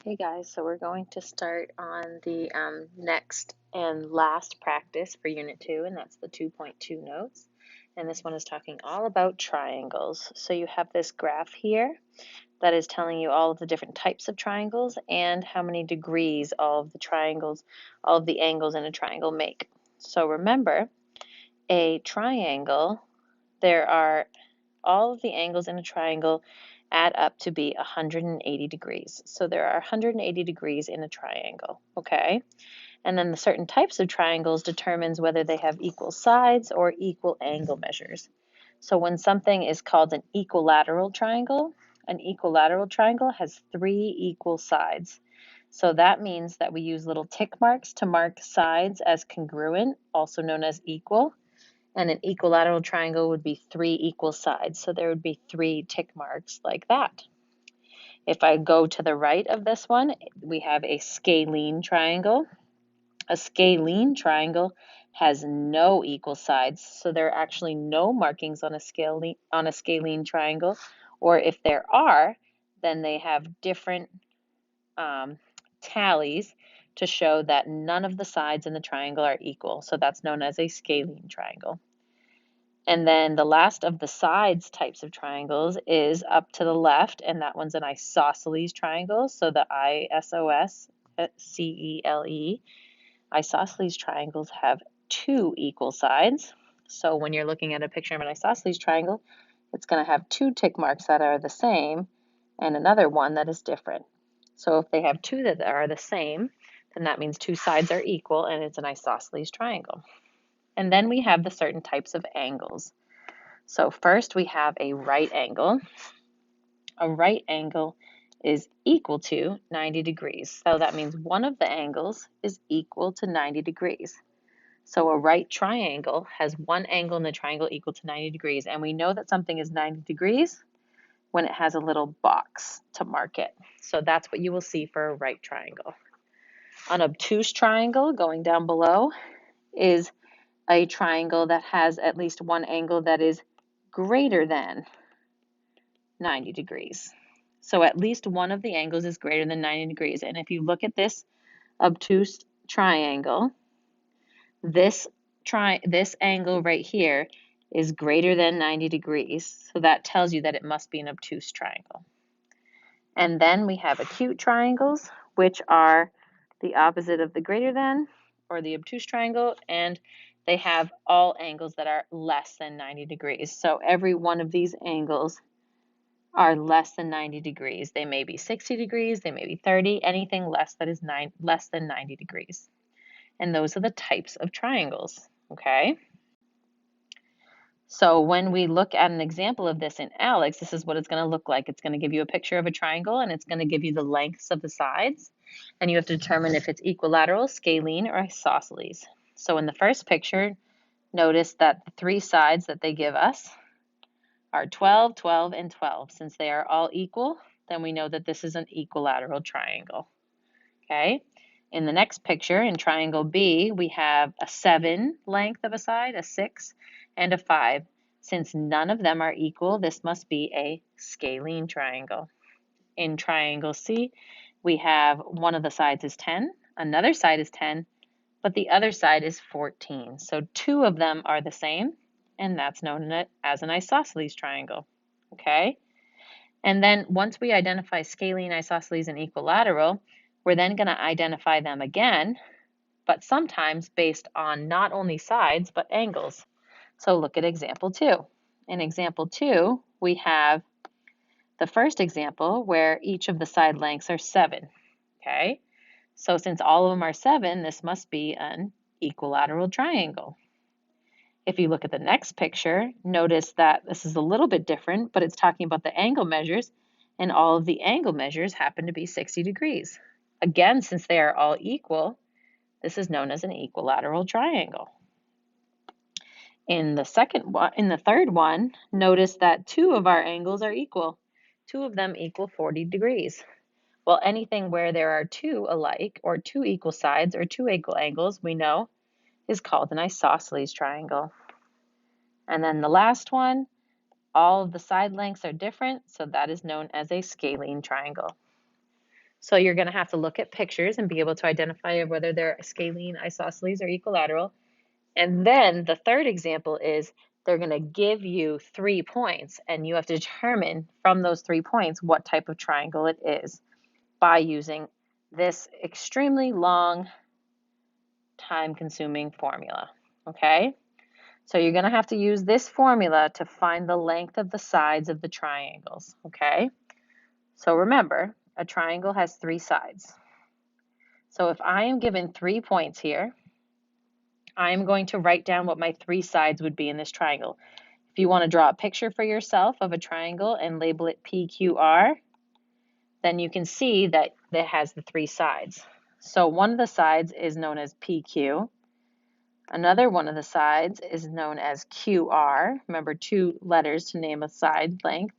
Hey guys, so we're going to start on the next and last practice for Unit 2, and that's the 2.2 notes. And this one is talking all about triangles. So you have this graph here that is telling you all of the different types of triangles and how many degrees all of the triangles, all of the angles in a triangle make. So remember, a triangle, there are all of the angles in a triangle add up to be 180 degrees. So there are 180 degrees in a triangle, okay? And then the certain types of triangles determines whether they have equal sides or equal angle measures. So when something is called an equilateral triangle has 3 equal sides. So that means that we use little tick marks to mark sides as congruent, also known as equal. And an equilateral triangle would be 3 equal sides, so there would be 3 tick marks like that. If I go to the right of this one, we have a scalene triangle. A scalene triangle has no equal sides, so there are actually no markings on a scalene triangle, or if there are, then they have different tallies to show that none of the sides in the triangle are equal, so that's known as a scalene triangle. And then the last of the sides types of triangles is up to the left, and that one's an isosceles triangle. So the ISOSCELE, isosceles triangles have 2 equal sides. So when you're looking at a picture of an isosceles triangle, it's going to have 2 tick marks that are the same and another one that is different. So if they have 2 that are the same, then that means 2 sides are equal and it's an isosceles triangle. And then we have the certain types of angles. So first we have a right angle. A right angle is equal to 90 degrees. So that means one of the angles is equal to 90 degrees. So a right triangle has one angle in the triangle equal to 90 degrees. And we know that something is 90 degrees when it has a little box to mark it. So that's what you will see for a right triangle. An obtuse triangle, going down below, is a triangle that has at least one angle that is greater than 90 degrees. So at least one of the angles is greater than 90 degrees. And if you look at this obtuse triangle, this angle right here is greater than 90 degrees. So that tells you that it must be an obtuse triangle. And then we have acute triangles, which are the opposite of the greater than or the obtuse triangle, and they have all angles that are less than 90 degrees. So every one of these angles are less than 90 degrees. They may be 60 degrees, they may be 30, anything less that is less than 90 degrees. And those are the types of triangles, okay? So when we look at an example of this in ALEKS, this is what it's going to look like. It's going to give you a picture of a triangle, and it's going to give you the lengths of the sides. And you have to determine if it's equilateral, scalene, or isosceles. So in the first picture, notice that the 3 sides that they give us are 12, 12, and 12. Since they are all equal, then we know that this is an equilateral triangle. Okay? In the next picture, in triangle B, we have a 7 length of a side, a 6, and a 5. Since none of them are equal, this must be a scalene triangle. In triangle C, we have one of the sides is 10, another side is 10, but the other side is 14. So 2 of them are the same, and that's known as an isosceles triangle. Okay? And then once we identify scalene, isosceles, and equilateral, we're then going to identify them again, but sometimes based on not only sides, but angles. So look at example 2. In example 2, we have the first example where each of the side lengths are 7. Okay? So since all of them are 7, this must be an equilateral triangle. If you look at the next picture, notice that this is a little bit different, but it's talking about the angle measures, and all of the angle measures happen to be 60 degrees. Again, since they are all equal, this is known as an equilateral triangle. In the third one, notice that 2 of our angles are equal. 2 of them equal 40 degrees. Well, anything where there are 2 alike, or 2 equal sides, or 2 equal angles, we know is called an isosceles triangle. And then the last one, all of the side lengths are different, so that is known as a scalene triangle. So you're going to have to look at pictures and be able to identify whether they're scalene, isosceles, or equilateral. And then the third example is they're going to give you 3 points, and you have to determine from those 3 points what type of triangle it is by using this extremely long, time-consuming formula, okay? So you're going to have to use this formula to find the length of the sides of the triangles, okay? So remember, a triangle has 3 sides. So if I am given 3 points here, I am going to write down what my 3 sides would be in this triangle. If you want to draw a picture for yourself of a triangle and label it PQR, then you can see that it has the 3 sides. So one of the sides is known as PQ. Another one of the sides is known as QR. Remember, 2 letters to name a side length.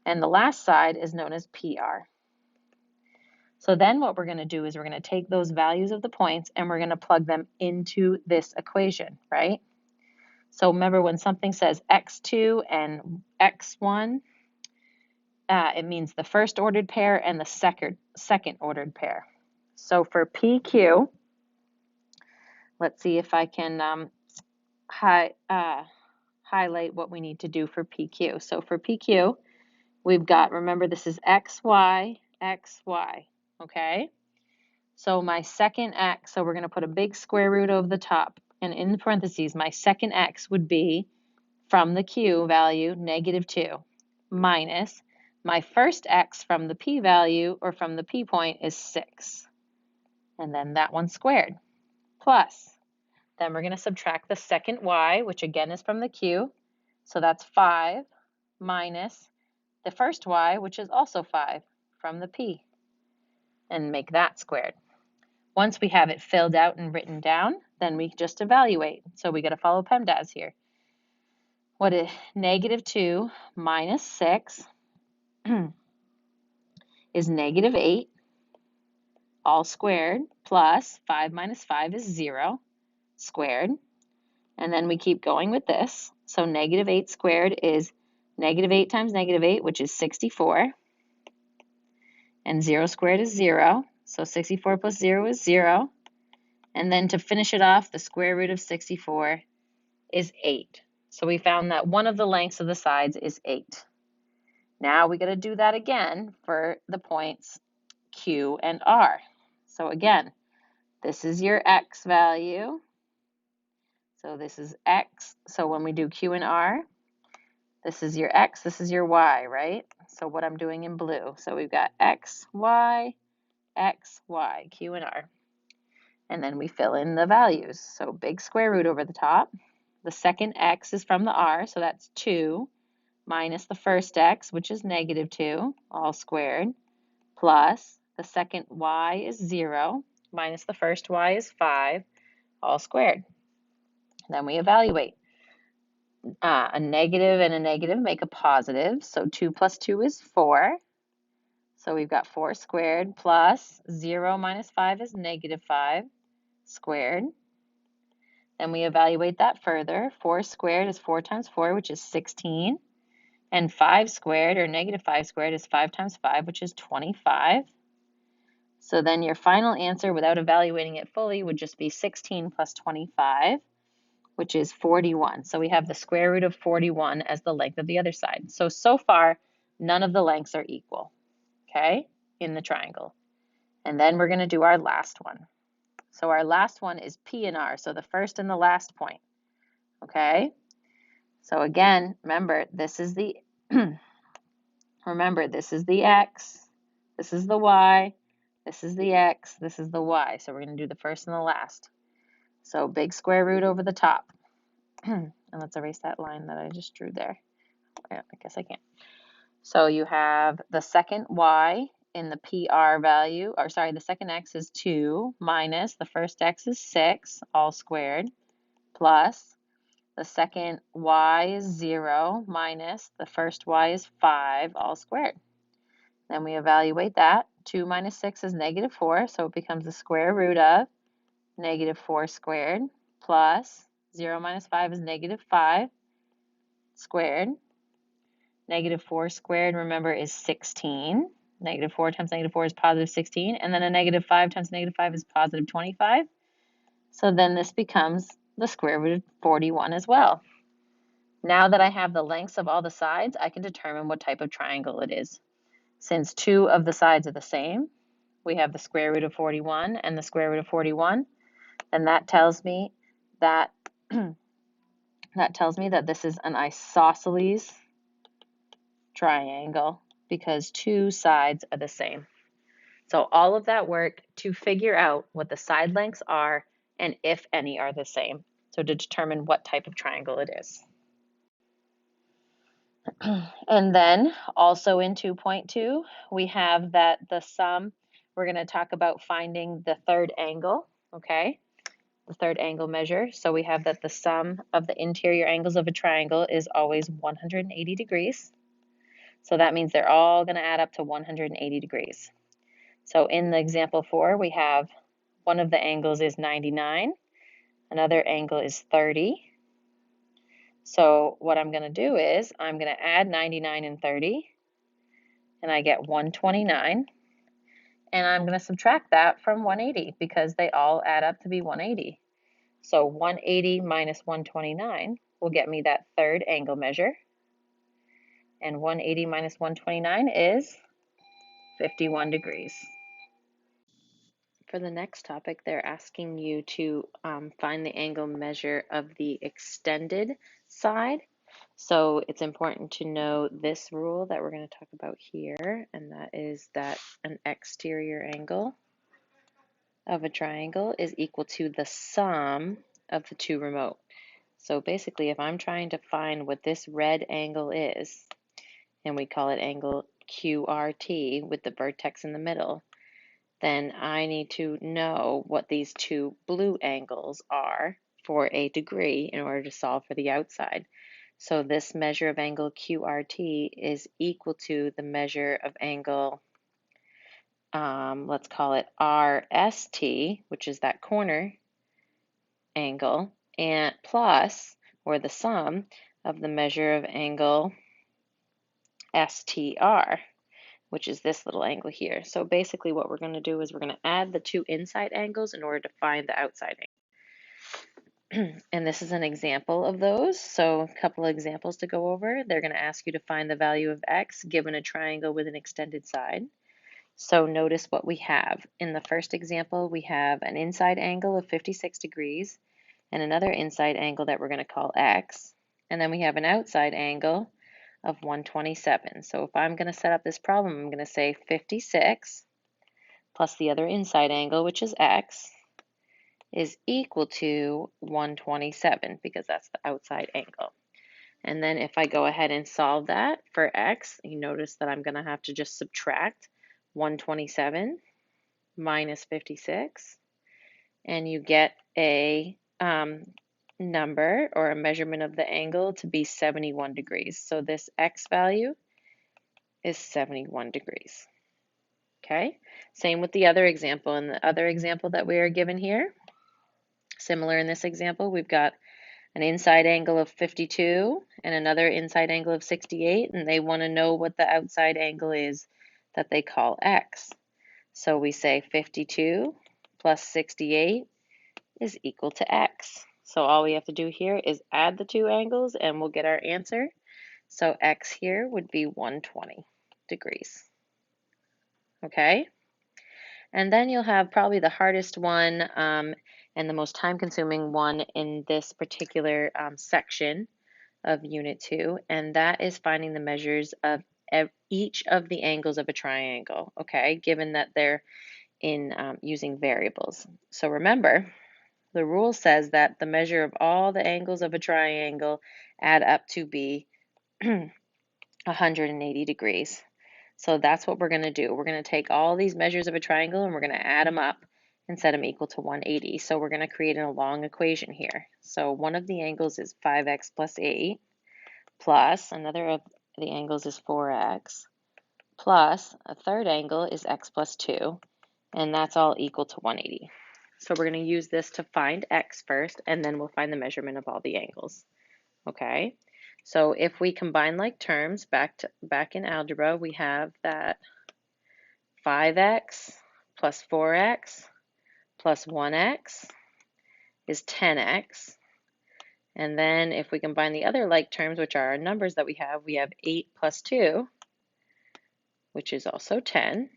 And the last side is known as PR. So then what we're going to do is we're going to take those values of the points and we're going to plug them into this equation, right? So remember, when something says x2 and x1, it means the first ordered pair and the second ordered pair. So for PQ, let's see if I can highlight what we need to do for PQ. So for PQ, we've got, remember, this is XY, XY, okay? So my second x, so we're going to put a big square root over the top, and in parentheses, my second x would be from the q value, -2, minus my first x from the p value, or from the p point, is 6. And then that one squared, plus, then we're going to subtract the second y, which again is from the q, so that's 5, minus the first y, which is also 5, from the p, and make that squared. Once we have it filled out and written down, then we just evaluate. So we got to follow PEMDAS here. What is -2 minus 6 is -8, all squared, plus 5 minus 5 is 0, squared. And then we keep going with this. So -8 squared is -8 times -8, which is 64. And 0 squared is 0. So 64 plus 0 is 0. And then to finish it off, the square root of 64 is 8. So we found that one of the lengths of the sides is 8. Now we got to do that again for the points Q and R. So again, this is your X value. So this is X. So when we do Q and R, this is your X, this is your Y, right? So what I'm doing in blue. So we've got X, Y, Q and R. And then we fill in the values. So big square root over the top. The second X is from the R, so that's 2, minus the first X, which is -2, all squared, plus the second Y is 0, minus the first Y is 5, all squared. Then we evaluate. A negative and a negative make a positive, so 2 plus 2 is 4. So we've got 4 squared, plus 0 minus 5 is -5 squared. Then we evaluate that further. 4 squared is 4 times 4, which is 16. And 5 squared, or -5 squared, is 5 times 5, which is 25. So then your final answer, without evaluating it fully, would just be 16 plus 25, which is 41. So we have the square root of 41 as the length of the other side. So far, none of the lengths are equal, okay, in the triangle. And then we're going to do our last one. So our last one is P and R, so the first and the last point, okay? So again, remember, this is the remember, this is the X, this is the Y, this is the X, this is the Y. So we're going to do the first and the last. So big square root over the top. And let's erase that line that I just drew there. I guess I can't. So you have the second Y in the PR value, or sorry, the second X is 2, minus the first X is 6, all squared, plus the second Y is 0, minus the first Y is 5, all squared. Then we evaluate that. 2 minus 6 is -4, so it becomes the square root of -4 squared, plus 0 minus 5 is -5 squared. -4 squared, remember, is 16. Negative 4 times negative 4 is positive 16, and then a negative 5 times negative 5 is positive 25. So then this becomes the square root of 41 as well. Now that I have the lengths of all the sides, I can determine what type of triangle it is. Since two of the sides are the same, we have the square root of 41 and the square root of 41, and that tells me that this is an isosceles triangle because two sides are the same. So all of that work to figure out what the side lengths are and if any are the same. So to determine what type of triangle it is. And then also in 2.2, we have that the sum, we're going to talk about finding the third angle, okay? The third angle measure. So we have that the sum of the interior angles of a triangle is always 180 degrees. So that means they're all going to add up to 180 degrees. So in the example 4, we have one of the angles is 99, another angle is 30. So what I'm going to do is I'm going to add 99 and 30, and I get 129. And I'm going to subtract that from 180 because they all add up to be 180. So 180 minus 129 will get me that third angle measure. And 180 minus 129 is 51 degrees. For the next topic, they're asking you to find the angle measure of the extended side. So it's important to know this rule that we're going to talk about here, and that is that an exterior angle of a triangle is equal to the sum of the two remote. So basically, if I'm trying to find what this red angle is, and we call it angle QRT with the vertex in the middle, then I need to know what these two blue angles are for a degree in order to solve for the outside. So this measure of angle QRT is equal to the measure of angle, let's call it RST, which is that corner angle, and plus, or the sum of the measure of angle STR, which is this little angle here. So basically what we're going to do is we're going to add the two inside angles in order to find the outside angle. And this is an example of those. So a couple of examples to go over. They're going to ask you to find the value of x given a triangle with an extended side. So notice what we have. In the first example, we have an inside angle of 56 degrees and another inside angle that we're going to call x. And then we have an outside angle of 127. So if I'm going to set up this problem, I'm going to say 56 plus the other inside angle, which is x, is equal to 127 because that's the outside angle. And then if I go ahead and solve that for x, you notice that I'm going to have to just subtract 127 minus 56, and you get a number or a measurement of the angle to be 71 degrees. So this x value is 71 degrees. Okay, same with the other example. In the other example that we are given here, similar in this example, we've got an inside angle of 52 and another inside angle of 68, and they want to know what the outside angle is that they call x. So we say 52 plus 68 is equal to x. So all we have to do here is add the two angles and we'll get our answer. So x here would be 120 degrees. Okay? And then you'll have probably the hardest one and the most time-consuming one in this particular section of Unit 2, and that is finding the measures of each of the angles of a triangle, okay, given that they're in using variables. So remember, the rule says that the measure of all the angles of a triangle add up to be 180 degrees. So that's what we're going to do. We're going to take all these measures of a triangle and we're going to add them up and set them equal to 180. So we're going to create a long equation here. So one of the angles is 5x plus 8 plus another of the angles is 4x plus a third angle is x plus 2, and that's all equal to 180. So we're going to use this to find x first, and then we'll find the measurement of all the angles. Okay, so if we combine like terms back in algebra, we have that 5x plus 4x plus 1x is 10x. And then if we combine the other like terms, which are our numbers that we have 8 plus 2, which is also 10,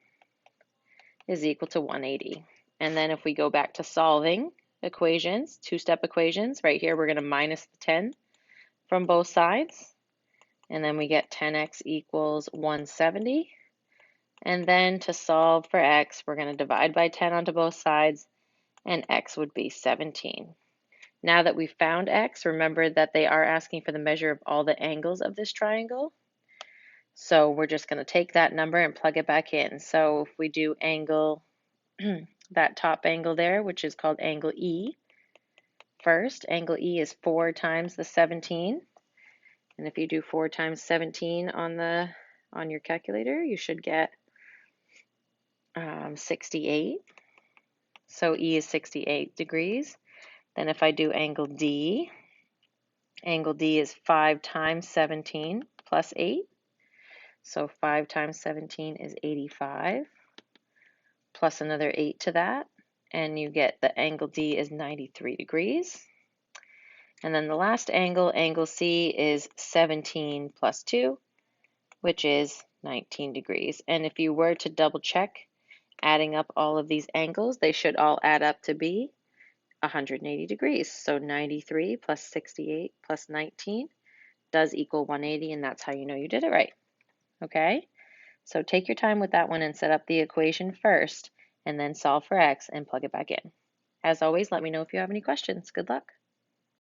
is equal to 180. And then if we go back to solving equations, two-step equations, right here we're going to minus the 10 from both sides. And then we get 10x equals 170. And then to solve for x, we're going to divide by 10 onto both sides, and x would be 17. Now that we've found x, remember that they are asking for the measure of all the angles of this triangle. So we're just going to take that number and plug it back in. So if we do angle, that top angle there, which is called angle E, first, angle E is 4 times the 17. And if you do 4 times 17 on your calculator, you should get 68. So E is 68 degrees. Then if I do angle D is 5 times 17 plus 8. So 5 times 17 is 85, plus another 8 to that, and you get the angle D is 93 degrees. And then the last angle, angle C, is 17 plus 2, which is 19 degrees. And if you were to double check adding up all of these angles, they should all add up to be 180 degrees. So 93 plus 68 plus 19 does equal 180, and that's how you know you did it right. Okay? So take your time with that one and set up the equation first, and then solve for x and plug it back in. As always, let me know if you have any questions. Good luck.